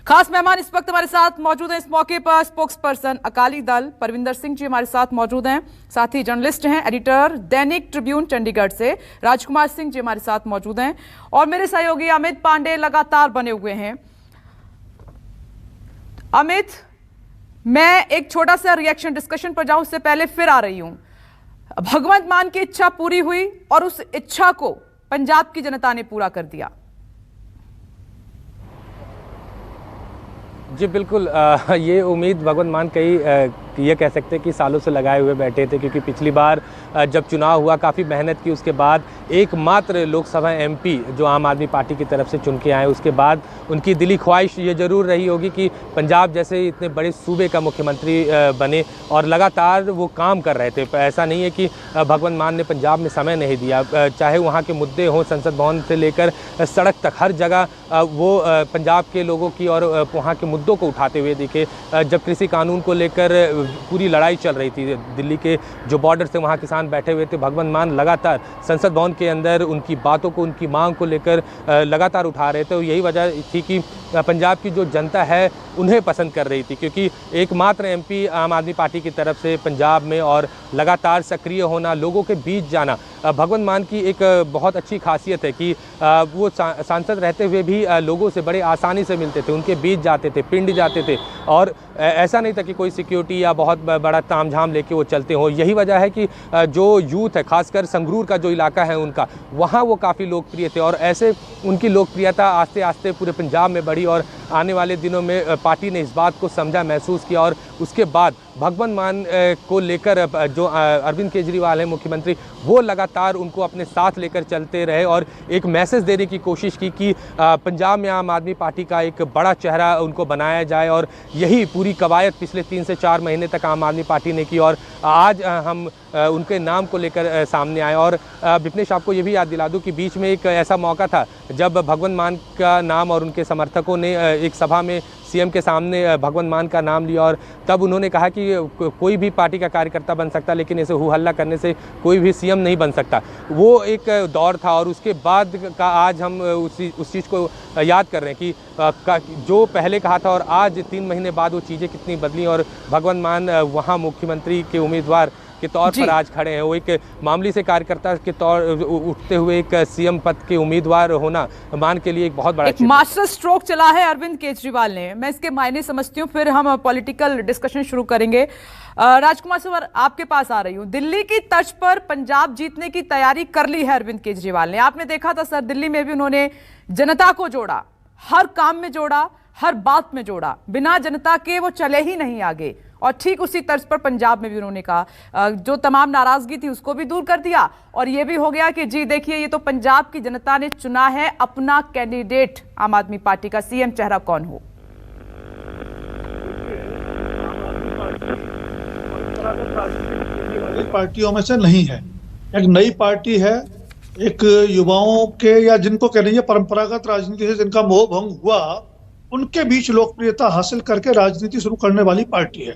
खास मेहमान इस वक्त हमारे साथ मौजूद हैं। इस मौके पर स्पोक्स पर्सन अकाली दल परविंदर सिंह जी हमारे साथ मौजूद हैं। साथ ही जर्नलिस्ट हैं, एडिटर दैनिक ट्रिब्यून चंडीगढ़ से राजकुमार सिंह जी हमारे साथ मौजूद हैं और मेरे सहयोगी अमित पांडे लगातार बने हुए हैं। अमित, मैं एक छोटा सा रिएक्शन डिस्कशन पर जाऊं उससे पहले फिर आ रही हूं। भगवंत मान की इच्छा पूरी हुई और उस इच्छा को पंजाब की जनता ने पूरा कर दिया। जी बिल्कुल, ये उम्मीद भगवंत मान ये कह सकते हैं कि सालों से लगाए हुए बैठे थे, क्योंकि पिछली बार जब चुनाव हुआ काफ़ी मेहनत की, उसके बाद एकमात्र लोकसभा एमपी जो आम आदमी पार्टी की तरफ से चुन के आए, उसके बाद उनकी दिली ख्वाहिश ये ज़रूर रही होगी कि पंजाब जैसे इतने बड़े सूबे का मुख्यमंत्री बने, और लगातार वो काम कर रहे थे। ऐसा नहीं है कि भगवंत मान ने पंजाब में समय नहीं दिया, चाहे वहाँ के मुद्दे हों संसद भवन से लेकर सड़क तक, हर जगह वो पंजाब के लोगों की और वहाँ के मुद्दों को उठाते हुए दिखे। जब कृषि कानून को लेकर पूरी लड़ाई चल रही थी, दिल्ली के जो बॉर्डर से वहाँ किसान बैठे हुए थे, भगवंत मान लगातार संसद भवन के अंदर उनकी बातों को, उनकी मांग को लेकर लगातार उठा रहे थे। और यही वजह थी कि पंजाब की जो जनता है उन्हें पसंद कर रही थी, क्योंकि एकमात्र एमपी आम आदमी पार्टी की तरफ से पंजाब में और लगातार सक्रिय होना, लोगों के बीच जाना भगवंत मान की एक बहुत अच्छी खासियत है कि वो सांसद रहते हुए भी लोगों से बड़े आसानी से मिलते थे, उनके बीच जाते थे, पिंड जाते थे, और ऐसा नहीं था कि कोई सिक्योरिटी या बहुत बड़ा तामझाम लेके वो चलते हो। यही वजह है कि जो यूथ है, खासकर संगरूर का जो इलाका है उनका, वहाँ वो काफ़ी लोकप्रिय थे, और ऐसे उनकी लोकप्रियता आस्ते आस्ते पूरे पंजाब में बढ़ी। और आने वाले दिनों में पार्टी ने इस बात को समझा, महसूस किया, और उसके बाद भगवंत मान को लेकर जो अरविंद केजरीवाल है मुख्यमंत्री, वो लगातार उनको अपने साथ लेकर चलते रहे और एक मैसेज देने की कोशिश की कि पंजाब में आम आदमी पार्टी का एक बड़ा चेहरा उनको बनाया जाए। और यही पूरी कवायद पिछले 3 से 4 महीने तक आम आदमी पार्टी ने की, और आज हम उनके नाम को लेकर सामने आए। और विपनेश, आपको ये भी याद दिला दूं कि बीच में एक ऐसा मौका था जब भगवंत मान का नाम और उनके समर्थकों ने एक सभा में सीएम के सामने भगवंत मान का नाम लिया, और तब उन्होंने कहा कि कोई भी पार्टी का कार्यकर्ता बन सकता, लेकिन ऐसे हो हल्ला करने से कोई भी सीएम नहीं बन सकता। वो एक दौर था, और उसके बाद का आज हम उस चीज़ को याद कर रहे हैं कि जो पहले कहा था और आज 3 महीने बाद वो चीज़ें कितनी बदली, और भगवंत मान वहाँ मुख्यमंत्री के उम्मीदवार के तौर पर आज खड़े हैं। वो एक मामूली से कार्यकर्ता के तौर उठते हुए एक सीएम पद के उम्मीदवार होना मान के लिए एक बहुत बड़ा मास्टर स्ट्रोक चला है अरविंद केजरीवाल ने। मैं इसके मायने समझती हूँ, फिर हम पॉलिटिकल डिस्कशन शुरू करेंगे। राजकुमार सर, आपके पास आ रही हूँ। दिल्ली की तर्ज पर पंजाब जीतने की तैयारी कर ली है अरविंद केजरीवाल ने। आपने देखा था सर, दिल्ली में भी उन्होंने जनता को जोड़ा, हर काम में जोड़ा, हर बात में जोड़ा, बिना जनता के वो चले ही नहीं आगे। और ठीक उसी तर्ज पर पंजाब में भी उन्होंने कहा, जो तमाम नाराजगी थी उसको भी दूर कर दिया, और ये भी हो गया कि जी देखिए, ये तो पंजाब की जनता ने चुना है अपना कैंडिडेट, आम आदमी पार्टी का सीएम चेहरा कौन हो। पार्टियों में से नहीं है, एक नई पार्टी है, एक युवाओं के या जिनको कह लीजिए परंपरागत राजनीति से जिनका मोह भंग हुआ, उनके बीच लोकप्रियता हासिल करके राजनीति शुरू करने वाली पार्टी है।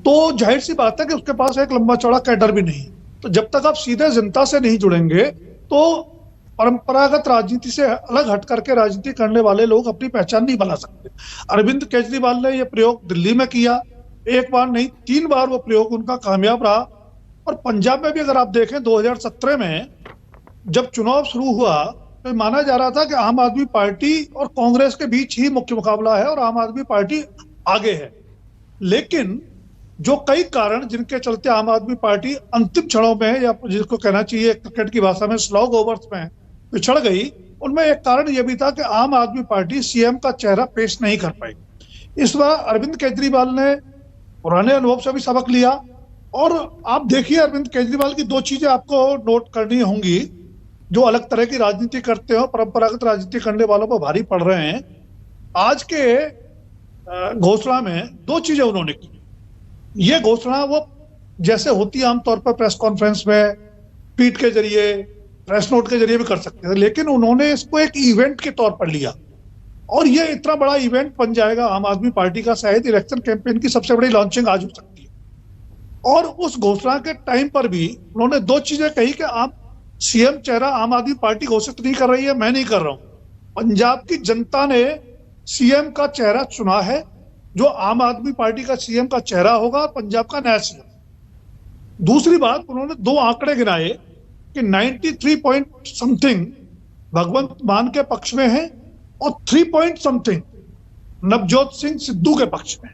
तो जाहिर सी बात है कि उसके पास एक लंबा चौड़ा कैडर भी नहीं। तो जब तक आप सीधे जनता से नहीं जुड़ेंगे तो परंपरागत राजनीति से अलग हट करके राजनीति करने वाले लोग अपनी पहचान नहीं बना सकते। अरविंद केजरीवाल ने यह प्रयोग दिल्ली में किया, एक बार नहीं 3 बार वो प्रयोग उनका कामयाब रहा। और पंजाब में भी अगर आप देखें, 2017 में जब चुनाव शुरू हुआ तो माना जा रहा था कि आम आदमी पार्टी और कांग्रेस के बीच ही मुख्य मुकाबला है और आम आदमी पार्टी आगे है। लेकिन जो कई कारण जिनके चलते आम आदमी पार्टी अंतिम क्षणों में, या जिसको कहना चाहिए क्रिकेट की भाषा में स्लॉग ओवर्स में पिछड़ गई, उनमें एक कारण यह भी था कि आम आदमी पार्टी सीएम का चेहरा पेश नहीं कर पाई। इस बार अरविंद केजरीवाल ने पुराने अनुभव से भी सबक लिया। और आप देखिए, अरविंद केजरीवाल की 2 चीजें आपको नोट करनी होंगी जो अलग तरह की राजनीति करते हो, परंपरागत राजनीति करने वालों पर भारी पड़ रहे हैं। आज के घोषणा में 2 चीजें उन्होंने की। ये घोषणा वो जैसे होती है आमतौर पर प्रेस कॉन्फ्रेंस में, ट्वीट के जरिए, प्रेस नोट के जरिए भी कर सकते थे, लेकिन उन्होंने इसको एक इवेंट के तौर पर लिया। और ये इतना बड़ा इवेंट बन जाएगा आम आदमी पार्टी का, शायद इलेक्शन कैंपेन की सबसे बड़ी लॉन्चिंग आज हो सकती है। और उस घोषणा के टाइम पर भी उन्होंने 2 चीजें कही कि आप सीएम चेहरा आम आदमी पार्टी घोषित नहीं कर रही है, मैं नहीं कर रहा हूं। पंजाब की जनता ने सीएम का चेहरा चुना है, जो आम आदमी पार्टी का सीएम का चेहरा होगा और पंजाब का नया सीएम। दूसरी बात, उन्होंने दो आंकड़े गिनाए कि 93 पॉइंट समथिंग भगवंत मान के पक्ष में है और 3 पॉइंट समथिंग नवजोत सिंह सिद्धू के पक्ष में।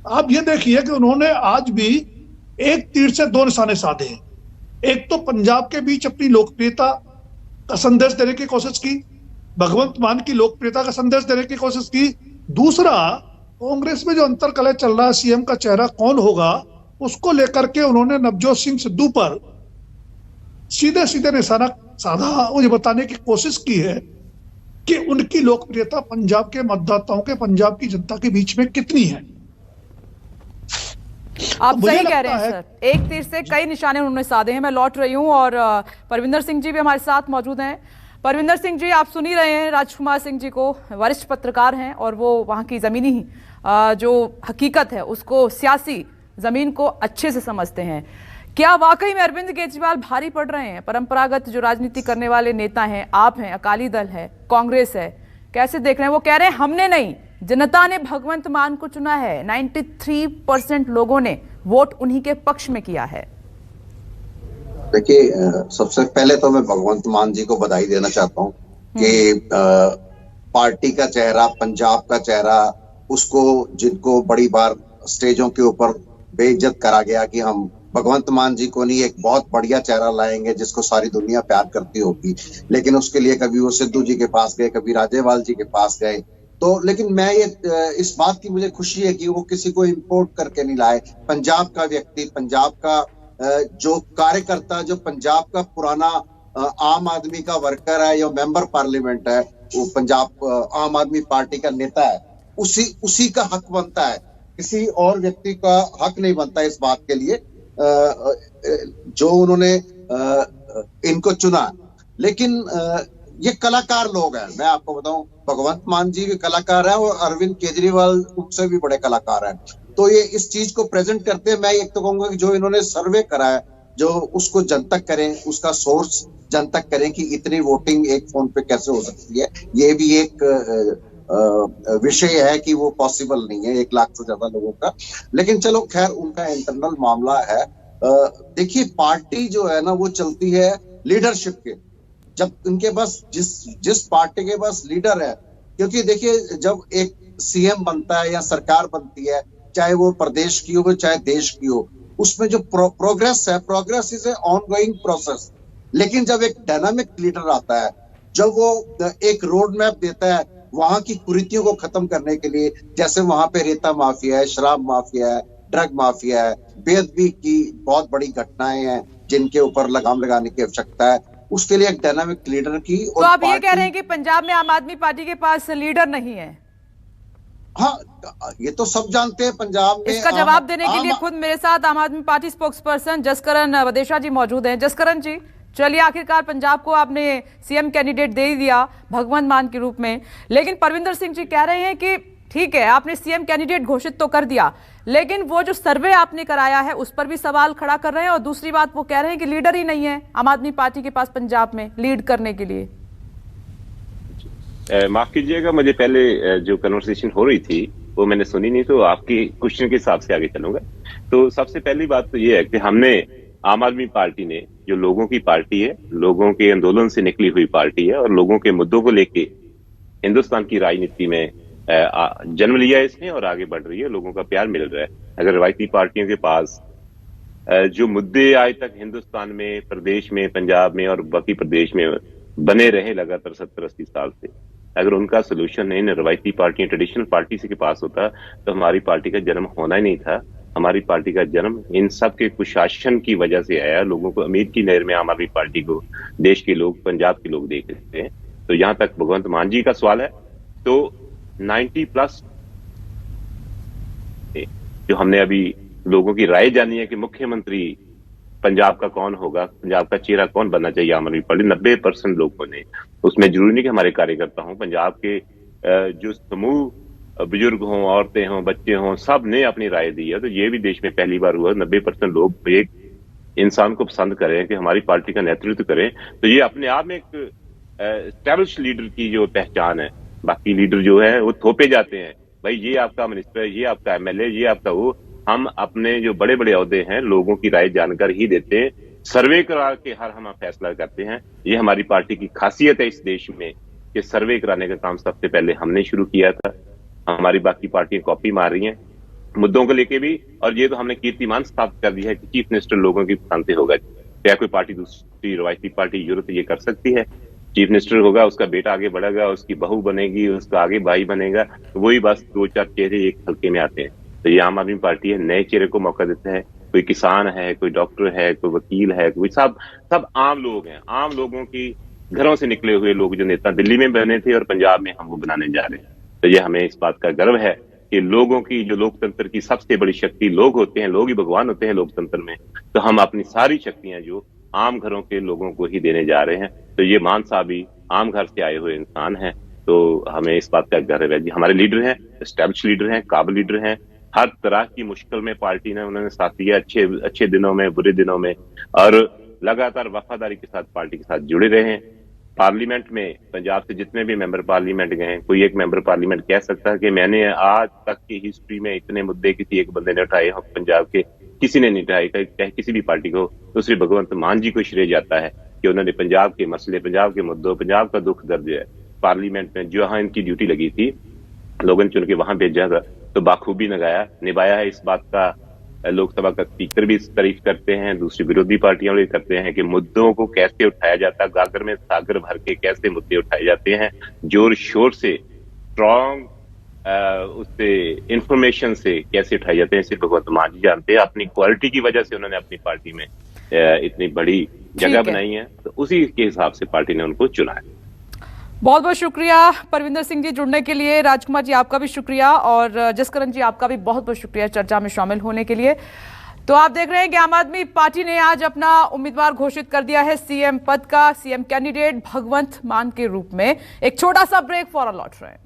आप ये देखिए कि उन्होंने आज भी एक तीर से दो निशाने साधे हैं। एक तो पंजाब के बीच अपनी लोकप्रियता का संदेश देने की कोशिश की, भगवंत मान की लोकप्रियता का संदेश देने की कोशिश की। दूसरा, कांग्रेस में जो अंतर्कलह चल रहा है सीएम का चेहरा कौन होगा, उसको लेकर के उन्होंने नवजोत सिंह सिद्धू पर सीधे सीधे निशाना साधा और ये बताने की कोशिश की है कि उनकी लोकप्रियता पंजाब के मतदाताओं के, पंजाब की जनता के बीच में कितनी है। आप मुझे सही कह लगता रहे हैं है- सर, एक तीर से कई निशाने उन्होंने साधे हैं। मैं लौट रही हूं और परविंदर सिंह जी भी हमारे साथ मौजूद हैं। परविंदर सिंह जी, आप सुन ही रहे हैं राजकुमार सिंह जी को, वरिष्ठ पत्रकार हैं और वो वहां की जमीनी जो हकीकत है उसको, सियासी जमीन को अच्छे से समझते हैं। क्या वाकई में अरविंद केजरीवाल भारी पड़ रहे हैं? परंपरागत जो राजनीति करने वाले नेता हैं, आप हैं, अकाली दल है, कांग्रेस है, कैसे देख रहे हैं? वो कह रहे हैं हमने नहीं, जनता ने भगवंत मान को चुना है। 93% लोगों ने वोट उन्हीं के पक्ष में किया है। देखिए, सबसे पहले तो मैं भगवंत मान जी को बधाई देना चाहता हूँ कि पार्टी का चेहरा, पंजाब का चेहरा, उसको जिनको बड़ी बार स्टेजों के ऊपर बेइज्जत करा गया कि हम भगवंत मान जी को नहीं, एक बहुत बढ़िया चेहरा लाएंगे जिसको सारी दुनिया प्यार करती होगी, लेकिन उसके लिए कभी वो सिद्धू जी के पास गए, कभी राजेवाल जी के पास गए। तो लेकिन मैं ये इस बात की मुझे खुशी है कि वो किसी को इंपोर्ट करके नहीं लाए। पंजाब का व्यक्ति, पंजाब का जो कार्यकर्ता, जो पंजाब का पुराना आम आदमी का वर्कर है या मेंबर पार्लियामेंट है, वो पंजाब आम आदमी पार्टी का नेता है, उसी का हक बनता है। किसी और व्यक्ति का हक नहीं बनता इस बात के लिए जो उन्होंने इनको चुना। लेकिन ये कलाकार लोग हैं, मैं आपको बताऊं, भगवंत मान जी भी कलाकार है और अरविंद केजरीवाल उनसे भी बड़े कलाकार हैं। तो ये इस चीज को प्रेजेंट करते हैं। मैं एक तो कहूंगा कि जो इन्होंने सर्वे कराया, जो उसको जनतक करें, उसका सोर्स जनतक करें कि इतनी वोटिंग एक फोन पे कैसे हो सकती है। ये भी एक विषय है कि वो पॉसिबल नहीं है 1 लाख से ज्यादा लोगों का। लेकिन चलो खैर, उनका इंटरनल मामला है। देखिए, पार्टी जो है ना वो चलती है लीडरशिप के। जब उनके पास जिस पार्टी के पास लीडर है, क्योंकि देखिए जब एक सीएम बनता है या सरकार बनती है, चाहे वो प्रदेश की हो चाहे देश की हो, उसमें जो प्रोग्रेस है, progress is a ongoing process. लेकिन जब एक डायनामिक लीडर आता है, जब वो एक रोड मैप देता है वहां की कुरीतियों को खत्म करने के लिए, जैसे वहां पे रेता माफिया है, शराब माफिया है, ड्रग माफिया है, बेअदबी की बहुत बड़ी घटनाएं हैं जिनके ऊपर लगाम लगाने की आवश्यकता है, उसके लिए एक डायनामिक लीडर की। तो आप ये कह रहे हैं कि पंजाब में आम आदमी पार्टी के पास लीडर नहीं है? हाँ, ये तो सब जानते हैं पंजाब में। इसका जवाब देने के लिए खुद मेरे साथ आम आदमी पार्टी स्पोक्सपर्सन जसकरण वदेशा जी मौजूद हैं। जसकरण जी, चलिए, आखिरकार पंजाब को आपने सीएम कैंडिडेट दे ही दिया भगवंत मान के रूप में, लेकिन परविंदर सिंह जी कह रहे हैं कि ठीक है, आपने सीएम कैंडिडेट घोषित तो कर दिया, लेकिन वो जो सर्वे आपने कराया है उस पर भी सवाल खड़ा कर रहे हैं। और दूसरी बात, वो कह रहे हैं कि लीडर ही नहीं है आम आदमी पार्टी के पास पंजाब में लीड करने के लिए। माफ कीजिएगा, मुझे पहले जो कन्वर्सेशन हो रही थी वो मैंने सुनी नहीं, तो आपकी क्वेश्चन के हिसाब से आगे चलूंगा। तो सबसे पहली बात तो ये है कि हमने, आम आदमी पार्टी ने, जो लोगों की पार्टी है, लोगों के आंदोलन से निकली हुई पार्टी है और लोगों के मुद्दों को लेके हिंदुस्तान की राजनीति में जन्म लिया है इसने और आगे बढ़ रही है, लोगों का प्यार मिल रहा है। अगर रवायती पार्टियों के पास जो मुद्दे आज तक हिंदुस्तान में, प्रदेश में, पंजाब में और बाकी प्रदेश में बने रहे लगातार 70-80 साल से, अगर उनका सोल्यूशन इन रवायती पार्टियां, ट्रेडिशनल पार्टी के पास होता तो हमारी पार्टी का जन्म होना ही नहीं था। हमारी पार्टी का जन्म इन सब के कुशासन की वजह से आया। लोगों को उम्मीद की नहर में आम आदमी पार्टी को देश के लोग, पंजाब के लोग देख रहे हैं। तो यहाँ तक भगवंत मान जी का सवाल है, तो 90+ जो हमने अभी लोगों की राय जानी है कि मुख्यमंत्री पंजाब का कौन होगा, पंजाब का चेहरा कौन बनना चाहिए आम आदमी पार्टी, 90% लोगों ने, उसमें जरूरी नहीं कि हमारे कार्यकर्ता हों, पंजाब के जो समूह, बुजुर्ग हों, औरतें हों, बच्चे हों, सब ने अपनी राय दी है। तो ये भी देश में पहली बार हुआ 90% लोग एक इंसान को पसंद करें कि हमारी पार्टी का नेतृत्व करें। तो ये अपने आप में एक एस्टैब्लिश लीडर की जो पहचान है बाकी लीडर जो है वो थोपे जाते हैं, भाई ये आपका मिनिस्टर, ये आपका एमएलए, ये आपका वो। हम अपने जो बड़े बड़े ओहदे हैं लोगों की राय जानकर ही देते हैं, सर्वे करा के हर हम फैसला करते हैं। ये हमारी पार्टी की खासियत है इस देश में कि सर्वे कराने का काम सबसे पहले हमने शुरू किया था। हमारी बाकी पार्टियां कॉपी मार रही हैं मुद्दों को लेके भी, और ये तो हमने कीर्तिमान स्थापित कर दिया है कि चीफ मिनिस्टर लोगों की पसंद से होगा। क्या कोई पार्टी दूसरी रवायती पार्टी यूरोप ये कर सकती है? चीफ मिनिस्टर होगा, उसका बेटा आगे बढ़ेगा, उसकी बहू बनेगी, उसका आगे भाई बनेगा, वही बस 2-4 चेहरे एक हल्के में आते हैं। तो ये आम आदमी पार्टी है, नए चेहरे को मौका देता है। कोई किसान है, कोई डॉक्टर है, कोई वकील है, कोई सब आम लोग हैं। आम लोगों की घरों से निकले हुए लोग जो नेता दिल्ली में बने थे और पंजाब में हम वो बनाने जा रहे हैं। तो ये हमें इस बात का गर्व है कि लोगों की जो लोकतंत्र की सबसे बड़ी शक्ति लोग होते हैं, लोग ही भगवान होते हैं लोकतंत्र में। तो हम अपनी सारी शक्तियां जो आम घरों के लोगों को ही देने जा रहे हैं। तो ये मान साहब भी आम घर से आए हुए इंसान हैं, तो हमें इस बात का गर्व है। जी हमारे लीडर हैं, एस्टैब्लिश लीडर हैं, काबिल लीडर हैं। हर तरह की मुश्किल में पार्टी ने उन्होंने साथ दिया, अच्छे दिनों में, बुरे दिनों में, और लगातार वफादारी के साथ पार्टी के साथ जुड़े रहे हैं। पार्लियामेंट में पंजाब से जितने भी मेंबर पार्लियामेंट गए हैं, कोई एक मेंबर पार्लियामेंट कह सकता है कि मैंने आज तक की हिस्ट्री में इतने मुद्दे किसी एक बंदे ने उठाए हो पंजाब के, किसी ने नहीं उठाए। चाहे किसी भी पार्टी को, दूसरी भगवंत मान जी को श्रेय जाता है कि उन्होंने पंजाब के मसले, पंजाब के मुद्दों, पंजाब का दुख दर्द है पार्लियामेंट में जहां इनकी ड्यूटी लगी थी, लोगों ने चुन के वहां भेजा था, तो बाखूबी निभाया है। इस बात का लोकसभा का स्पीकर भी तारीफ करते हैं, दूसरी विरोधी पार्टियां भी करते हैं कि मुद्दों को कैसे उठाया जाता है, गागर में सागर भर के कैसे मुद्दे उठाए जाते हैं, जोर शोर से, स्ट्रॉन्ग उससे इंफॉर्मेशन से कैसे उठाए जाते हैं, सिर्फ भगवंत मान जी जानते हैं। अपनी क्वालिटी की वजह से उन्होंने अपनी पार्टी में इतनी बड़ी जगह बनाई है, तो उसी के हिसाब से पार्टी ने उनको चुना है। बहुत बहुत शुक्रिया परविंदर सिंह जी जुड़ने के लिए। राजकुमार जी आपका भी शुक्रिया, और जसकरण जी आपका भी बहुत बहुत शुक्रिया चर्चा में शामिल होने के लिए। तो आप देख रहे हैं कि आम आदमी पार्टी ने आज अपना उम्मीदवार घोषित कर दिया है सीएम पद का। सीएम कैंडिडेट भगवंत मान के रूप में। एक छोटा सा ब्रेक, फौरन लौट रहे हैं।